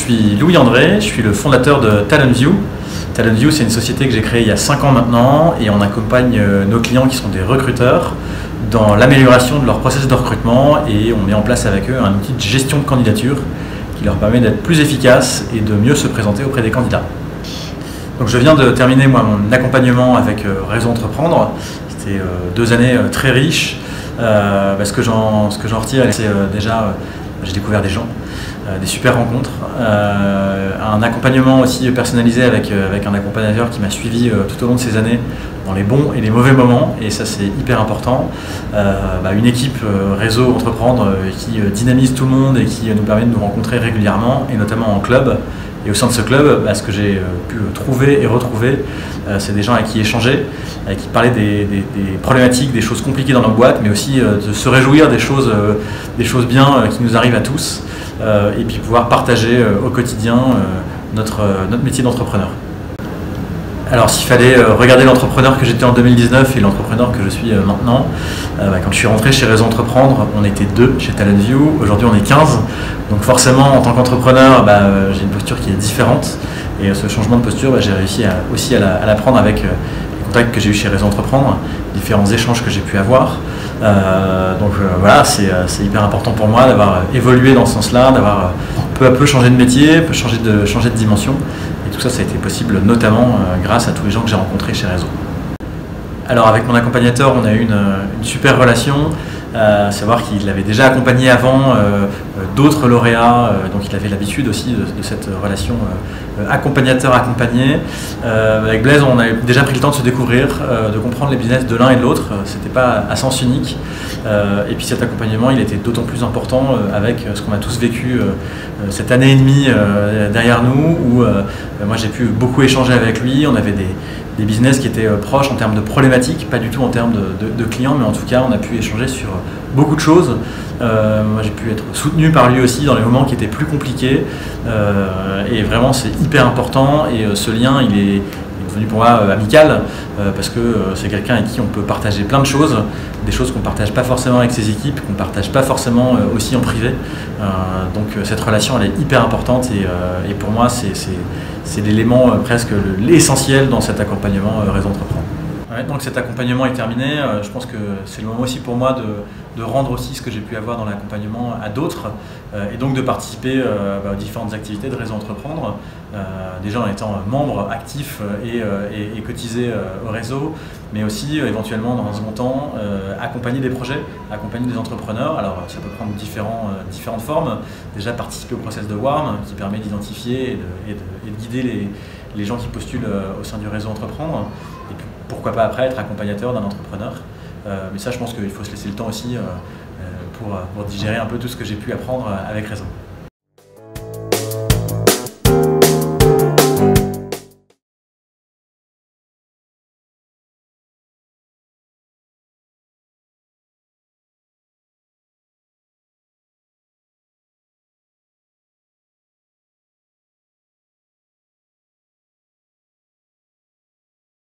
suis Louis André, je suis le fondateur de TalentView. TalentView, c'est une société que j'ai créée il y a 5 ans maintenant et on accompagne nos clients qui sont des recruteurs dans l'amélioration de leur processus de recrutement et on met en place avec eux un outil de gestion de candidature qui leur permet d'être plus efficaces et de mieux se présenter auprès des candidats. Donc je viens de terminer mon accompagnement avec Réseau Entreprendre. C'était 2 années très riches. Ce que j'en retire, c'est déjà j'ai découvert des gens, des super rencontres, un accompagnement aussi personnalisé avec un accompagnateur qui m'a suivi tout au long de ces années dans les bons et les mauvais moments, et ça c'est hyper important. Une équipe Réseau Entreprendre qui dynamise tout le monde et qui nous permet de nous rencontrer régulièrement, et notamment en club. Et au sein de ce club, ce que j'ai pu trouver et retrouver, c'est des gens avec qui échanger, avec qui parler des problématiques, des choses compliquées dans nos boîtes, mais aussi de se réjouir des choses bien qui nous arrivent à tous, et puis pouvoir partager au quotidien notre métier d'entrepreneur. Alors s'il fallait regarder l'entrepreneur que j'étais en 2019 et l'entrepreneur que je suis maintenant, quand je suis rentré chez Réseau Entreprendre, on était 2 chez TalentView, aujourd'hui on est 15. Donc forcément en tant qu'entrepreneur, j'ai une posture qui est différente, et ce changement de posture, j'ai réussi aussi à l'apprendre avec les contacts que j'ai eu chez Réseau Entreprendre, différents échanges que j'ai pu avoir. C'est hyper important pour moi d'avoir évolué dans ce sens-là, d'avoir peu à peu changé de métier, changer de dimension. Et tout ça, ça a été possible notamment grâce à tous les gens que j'ai rencontrés chez Réseau. Alors avec mon accompagnateur, on a eu une super relation, savoir qu'il avait déjà accompagné avant d'autres lauréats, donc il avait l'habitude aussi de cette relation accompagnateur-accompagné. Avec Blaise, on avait déjà pris le temps de se découvrir, de comprendre les business de l'un et de l'autre, c'était pas à sens unique. Et puis cet accompagnement, il était d'autant plus important avec ce qu'on a tous vécu cette année et demie derrière nous, où moi j'ai pu beaucoup échanger avec lui. On avait des business qui étaient proches en termes de problématiques, pas du tout en termes de clients, mais en tout cas on a pu échanger sur beaucoup de choses. Moi j'ai pu être soutenu par lui aussi dans les moments qui étaient plus compliqués, et vraiment c'est hyper important, et ce lien il est devenu pour moi amical, parce que c'est quelqu'un avec qui on peut partager plein de choses, des choses qu'on ne partage pas forcément avec ses équipes, qu'on ne partage pas forcément aussi en privé. Donc cette relation elle est hyper importante, et pour moi c'est l'élément presque l'essentiel dans cet accompagnement Réseau Entreprendre. Ouais, donc cet accompagnement est terminé. Je pense que c'est le moment aussi pour moi de rendre aussi ce que j'ai pu avoir dans l'accompagnement à d'autres, et donc de participer aux différentes activités de Réseau Entreprendre, déjà en étant membre actif et cotisé au réseau, mais aussi éventuellement dans un second temps accompagner des projets, accompagner des entrepreneurs. Alors ça peut prendre différentes formes. Déjà participer au process de WARM qui permet d'identifier et de guider les gens qui postulent au sein du Réseau Entreprendre, et puis pourquoi pas après être accompagnateur d'un entrepreneur. Mais ça, je pense qu'il faut se laisser le temps aussi pour digérer un peu tout ce que j'ai pu apprendre avec Réseau.